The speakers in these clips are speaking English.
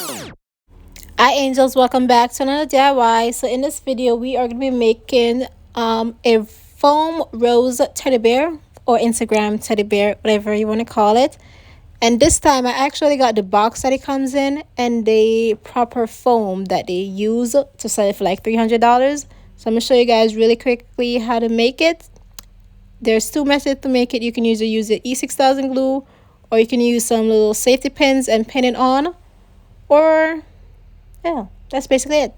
Hi angels, welcome back to another DIY. So in this video we are going to be making a foam rose teddy bear, or Instagram teddy bear, whatever you want to call it. And this time I actually got the box that it comes in and the proper foam that they use to sell it for like $300. So I'm going to show you guys really quickly how to make it. There's two methods to make it. You can either use the E6000 glue, or you can use some little safety pins and pin it on, or yeah, that's basically it.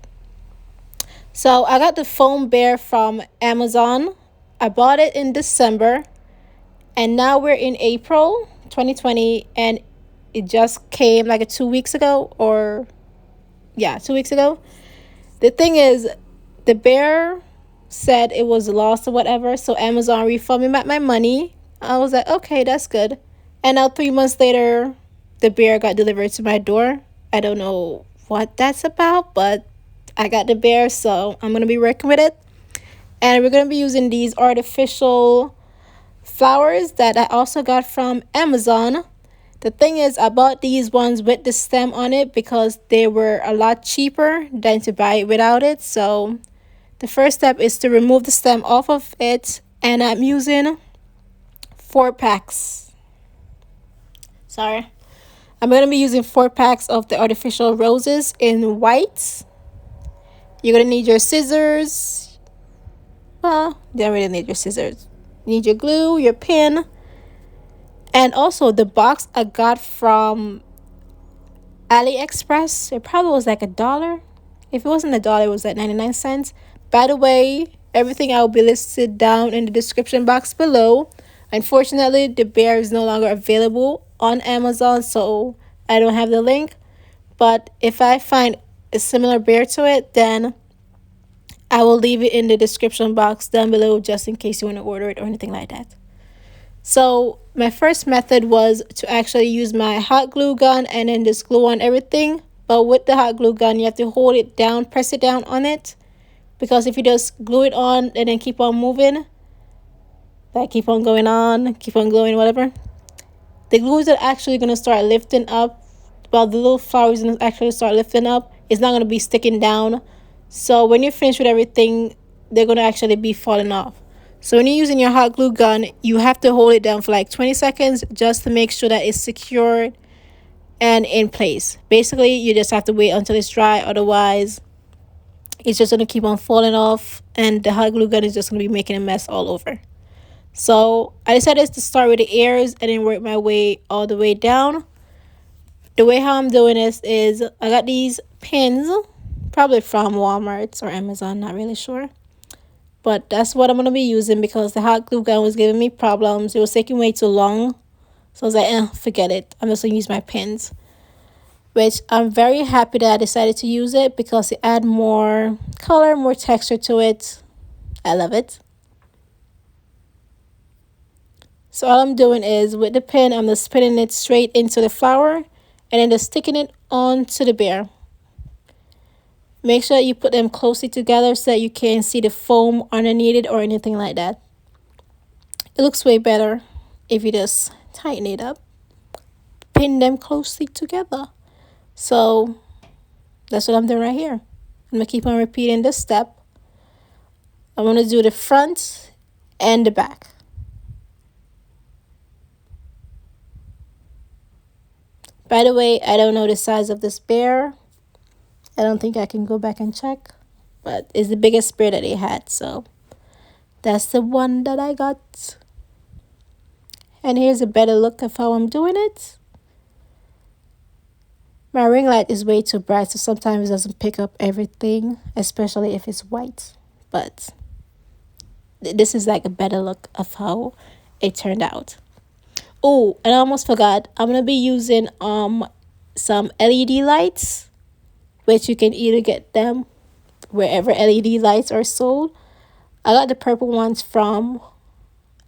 So I got the foam bear from Amazon. I bought it in December, and now we're in April 2020, and it just came like 2 weeks ago, or yeah, 2 weeks ago. The thing is, the bear said it was lost or whatever, so Amazon refunded me back my money. I was like, okay, that's good. And now 3 months later, the bear got delivered to my door. I don't know what that's about, but I got the bear, so I'm gonna be working with it. And we're gonna be using these artificial flowers that I also got from Amazon. The thing is, I bought these ones with the stem on it because they were a lot cheaper than to buy it without it. So the first step is to remove the stem off of it, and I'm using 4 packs. Sorry. I'm going to be using 4 packs of the artificial roses in white. You're going to need your scissors. Well, you don't really need your scissors. You need your glue, your pin, and also the box I got from AliExpress. It probably was like $1. If it wasn't $1, it was like 99 cents. By the way, everything I will be listed down in the description box below. Unfortunately, the bear is no longer available on Amazon, so I don't have the link. But if I find a similar bear to it, then I will leave it in the description box down below just in case you want to order it or anything like that. So my first method was to actually use my hot glue gun and then just glue on everything. But with the hot glue gun, you have to hold it down, press it down on it. Because if you just glue it on and then keep on moving, like keep on going on, keep on gluing, whatever, the glue is actually going to start lifting up. Well, the little flowers going to actually start lifting up. It's not going to be sticking down. So when you're finished with everything, they're going to actually be falling off. So when you're using your hot glue gun, you have to hold it down for like 20 seconds just to make sure that it's secured and in place. Basically, you just have to wait until it's dry. Otherwise, it's just going to keep on falling off, and the hot glue gun is just going to be making a mess all over. So I decided to start with the ears and then work my way all the way down. The way how I'm doing this is I got these pins, probably from Walmart or Amazon, not really sure. But that's what I'm going to be using because the hot glue gun was giving me problems. It was taking way too long. So I was like, forget it. I'm just going to use my pins. Which I'm very happy that I decided to use it because it adds more color, more texture to it. I love it. So all I'm doing is with the pin, I'm just spinning it straight into the flower and then just sticking it onto the bear. Make sure you put them closely together so that you can't see the foam underneath it or anything like that. It looks way better if you just tighten it up. Pin them closely together. So that's what I'm doing right here. I'm going to keep on repeating this step. I'm going to do the front and the back. By the way, I don't know the size of this bear. I don't think I can go back and check. But it's the biggest bear that they had. So that's the one that I got. And here's a better look of how I'm doing it. My ring light is way too bright, so sometimes it doesn't pick up everything, especially if it's white. But this is like a better look of how it turned out. Oh, and I almost forgot. I'm going to be using some LED lights, which you can either get them wherever LED lights are sold. I got the purple ones from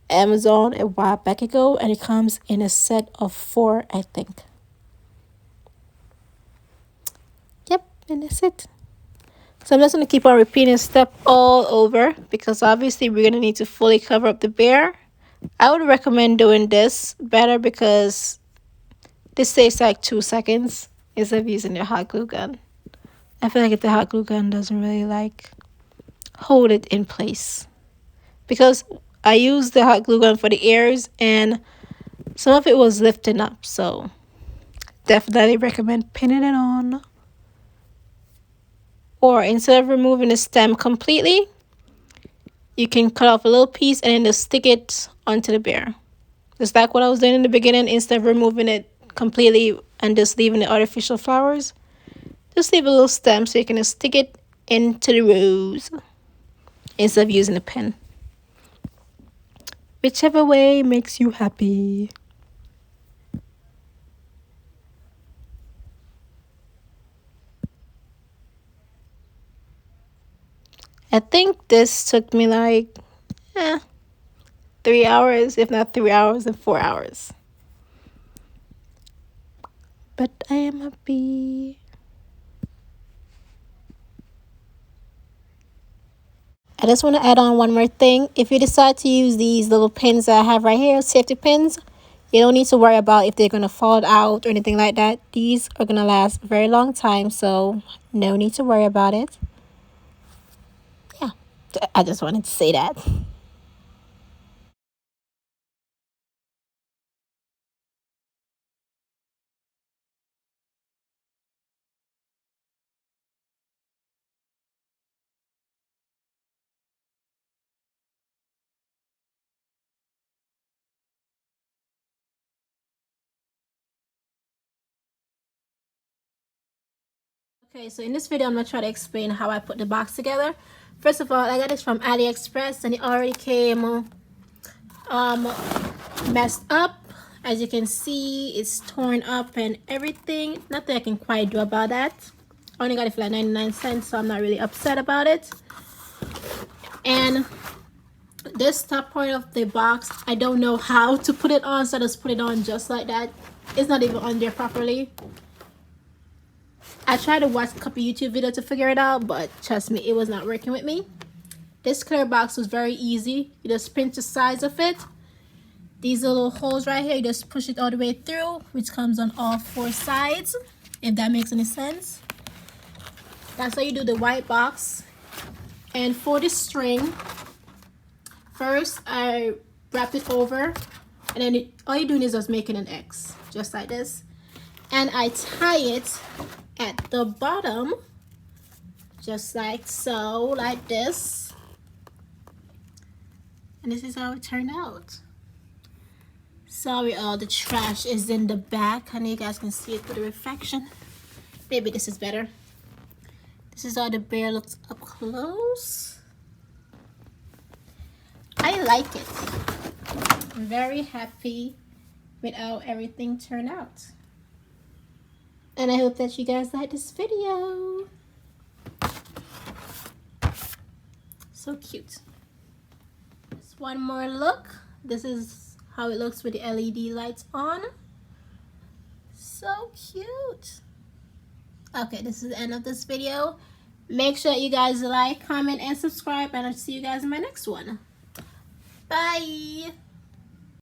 Amazon a while back ago, and it comes in a set of 4, I think. Yep, and that's it. So I'm just going to keep on repeating step all over because obviously we're going to need to fully cover up the bear. I would recommend doing this better because this takes like 2 seconds. instead of using the hot glue gun. I feel like if the hot glue gun doesn't really like hold it in place, because I used the hot glue gun for the ears and some of it was lifting up, so definitely recommend pinning it on. Or instead of removing the stem completely, you can cut off a little piece and then just stick it onto the bear. Just like what I was doing in the beginning, instead of removing it completely and just leaving the artificial flowers, just leave a little stem so you can just stick it into the rose instead of using a pen. Whichever way makes you happy. I think this took me like 3 hours, if not 3 hours and 4 hours. But I am happy. I just want to add on one more thing. If you decide to use these little pins that I have right here, safety pins, you don't need to worry about if they're going to fall out or anything like that. These are going to last a very long time, so no need to worry about it. Yeah, I just wanted to say that. Okay, so in this video, I'm going to try to explain how I put the box together. First of all, I got this from AliExpress and it already came messed up. As you can see, it's torn up and everything. Nothing I can quite do about that. I only got it for like 99 cents, so I'm not really upset about it. And this top part of the box, I don't know how to put it on, so I just put it on just like that. It's not even on there properly. I tried to watch a couple YouTube videos to figure it out, but trust me, it was not working with me. This clear box was very easy. You just pinch the sides of it. These little holes right here, you just push it all the way through, which comes on all 4 sides, if that makes any sense. That's how you do the white box. And for the string, first I wrap it over, and then all you're doing is just making an X, just like this. And I tie it at the bottom, just like so, like this. And this is how it turned out. Sorry, all the trash is in the back. I know you guys can see it through the reflection. Maybe this is better. This is how the bear looks up close. I like it. I'm very happy with how everything turned out. And I hope that you guys like this video. So cute. Just one more look. This is how it looks with the LED lights on. So cute. Okay, this is the end of this video. Make sure you guys like, comment, and subscribe, and I'll see you guys in my next one. Bye.